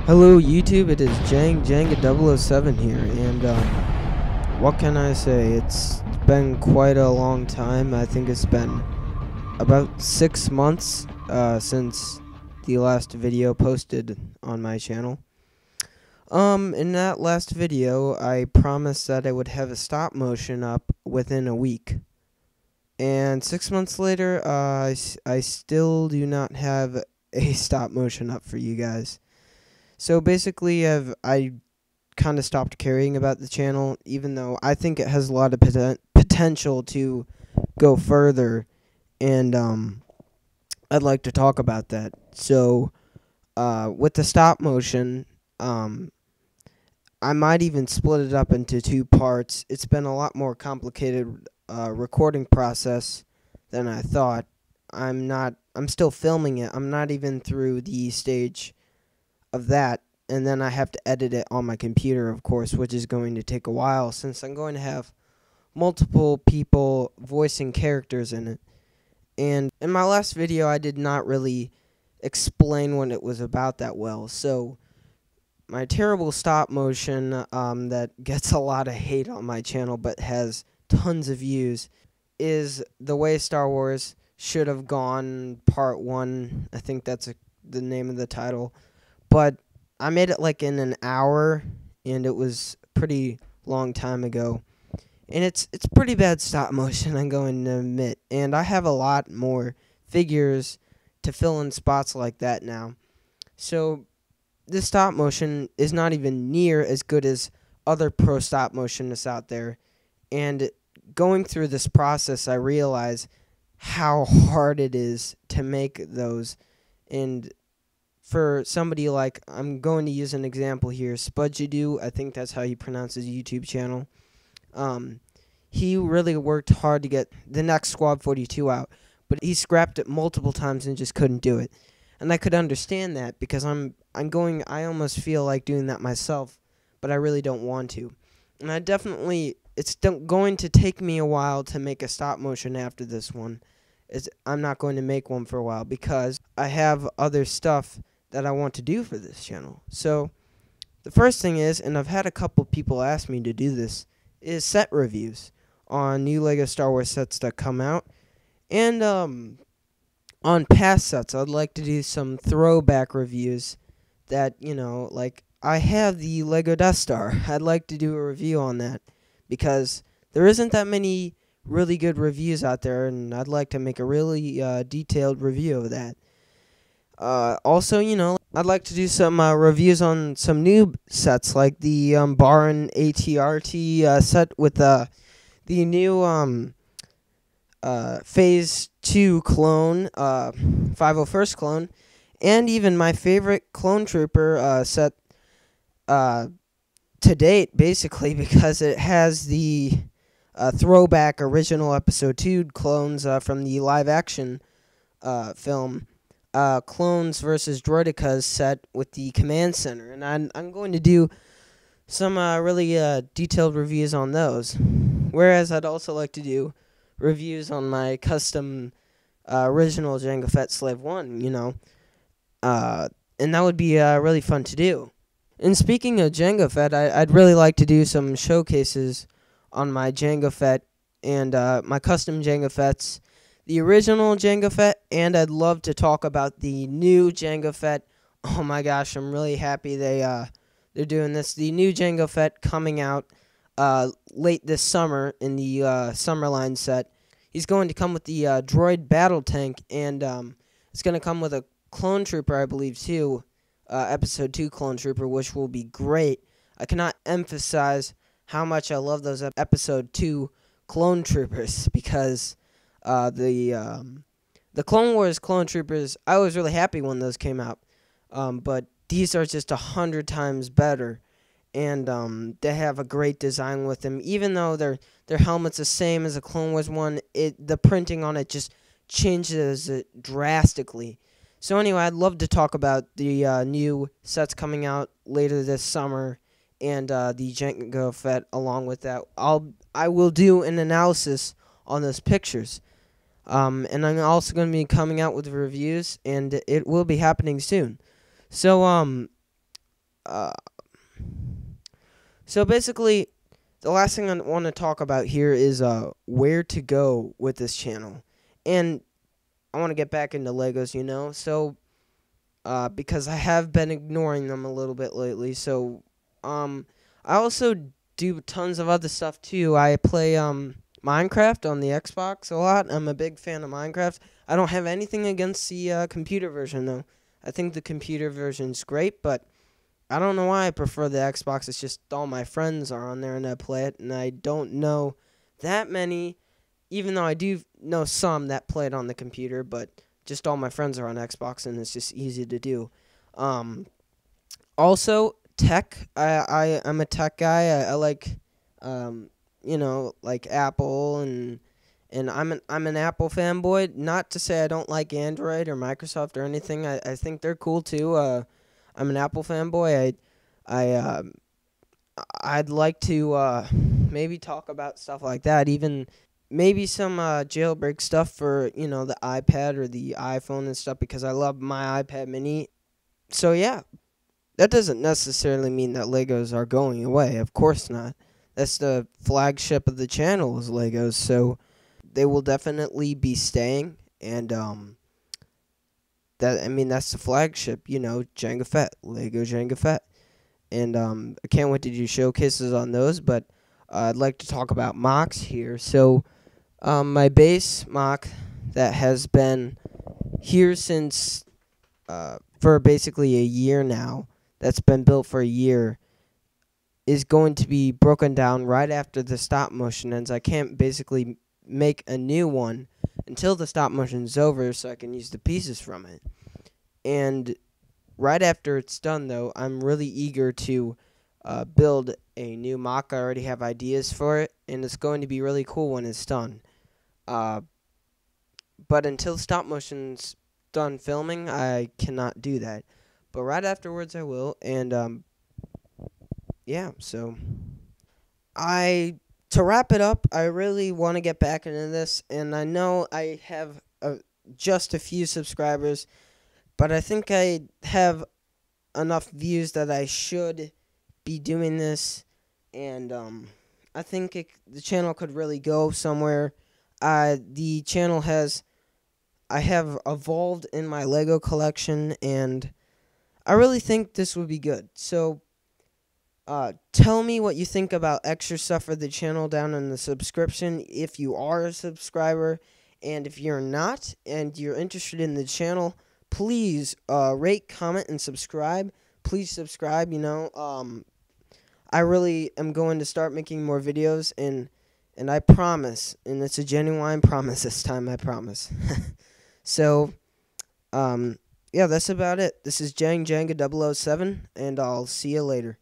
Hello YouTube, it is Jango 007 here, and what can I say? It's been quite a long time. I think it's been about 6 months since the last video posted on my channel. In that last video, I promised that I would have a stop motion up within a week. And 6 months later, I still do not have a stop motion up for you guys. So basically, I kind of stopped caring about the channel, even though I think it has a lot of potential to go further, and I'd like to talk about that. So, with the stop motion, I might even split it up into 2 parts. It's been a lot more complicated recording process than I thought. I'm still filming it. I'm not even through the stage of that, and then I have to edit it on my computer, of course, which is going to take a while since I'm going to have multiple people voicing characters in it. And in my last video, I did not really explain what it was about that well, so my terrible stop motion that gets a lot of hate on my channel but has tons of views is The Way Star Wars Should Have Gone Part 1. I think that's the name of the title. But I made it like in an hour, and it was a pretty long time ago. And it's pretty bad stop motion, I'm going to admit. And I have a lot more figures to fill in spots like that now. So this stop motion is not even near as good as other pro stop motionists out there. And going through this process, I realize how hard it is to make those. And for somebody like, I'm going to use an example here, Spudgeadoo, I think that's how he pronounces his YouTube channel. He really worked hard to get the next Squad 42 out, but he scrapped it multiple times and just couldn't do it. And I could understand that because I almost feel like doing that myself, but I really don't want to. And it's going to take me a while to make a stop motion after this one. I'm not going to make one for a while because I have other stuff that I want to do for this channel. So the first thing is, and I've had a couple people ask me to do this, is set reviews on new LEGO Star Wars sets that come out. And on past sets, I'd like to do some throwback reviews that, like I have the LEGO Death Star. I'd like to do a review on that because there isn't that many really good reviews out there, and I'd like to make a really detailed review of that. Also, I'd like to do some reviews on some new sets, like the Baron ATRT set with the new Phase 2 clone, 501st clone, and even my favorite Clone Trooper set to date, basically, because it has the throwback original Episode 2 clones from the live-action film. Clones versus Droidekas set with the command center, and I'm going to do some really detailed reviews on those. Whereas I'd also like to do reviews on my custom original Jango Fett Slave 1, and that would be really fun to do. And speaking of Jango Fett, I'd really like to do some showcases on my Jango Fett and my custom Jango Fetts, the original Jango Fett, and I'd love to talk about the new Jango Fett. Oh my gosh, I'm really happy they're doing this. The new Jango Fett coming out late this summer in the Summerline set. He's going to come with the droid battle tank, and it's going to come with a clone trooper, I believe, too. Episode 2 clone trooper, which will be great. I cannot emphasize how much I love those Episode 2 clone troopers because the Clone Wars clone troopers, I was really happy when those came out, but these are just 100 times better, and they have a great design with them. Even though their helmet's the same as the Clone Wars one, the printing on it just changes it drastically. So anyway, I'd love to talk about the new sets coming out later this summer and the Jango Fett along with that. I will do an analysis on those pictures. And I'm also going to be coming out with reviews, and it will be happening soon. So, let's get into the video. Uh, so basically, the last thing I want to talk about here is where to go with this channel, and I want to get back into Legos, So because I have been ignoring them a little bit lately. So I also do tons of other stuff too. I play Minecraft on the Xbox a lot. I'm a big fan of Minecraft. I don't have anything against the computer version though. I think the computer version's great, but I don't know why I prefer the Xbox. It's just all my friends are on there and I play it, and I don't know that many, even though I do know some that play it on the computer, but just all my friends are on Xbox and it's just easy to do. Um, Also, tech. I'm a tech guy. I like, like Apple, and I'm an Apple fanboy. Not to say I don't like Android or Microsoft or anything. I think they're cool too. I'm an Apple fanboy. I I'd like to maybe talk about stuff like that. Even maybe some jailbreak stuff for the iPad or the iPhone and stuff, because I love my iPad Mini. So yeah, that doesn't necessarily mean that Legos are going away. Of course not. That's the flagship of the channel is Legos, so they will definitely be staying. And that's the flagship. Jango Fett, Lego Jango Fett, and I can't wait to do showcases on those. But I'd like to talk about mocks here. So my base mock that has been here since for basically a year now, that's been built for a year, is going to be broken down right after the stop motion ends. I can't basically make a new one until the stop motion's over so I can use the pieces from it. And right after it's done, though, I'm really eager to build a new mock. I already have ideas for it, and it's going to be really cool when it's done. But until stop motion's done filming, I cannot do that. But right afterwards, I will. And yeah, so to wrap it up, I really want to get back into this, and I know I have just a few subscribers, but I think I have enough views that I should be doing this, and I think the channel could really go somewhere. The channel I have evolved in my Lego collection, and I really think this would be good. So tell me what you think about extra stuff for the channel down in the subscription if you are a subscriber. And if you're not and you're interested in the channel, please rate, comment, and subscribe. Please subscribe, I really am going to start making more videos, and I promise, and it's a genuine promise this time, I promise. So, yeah, that's about it. This is Jango 007, and I'll see you later.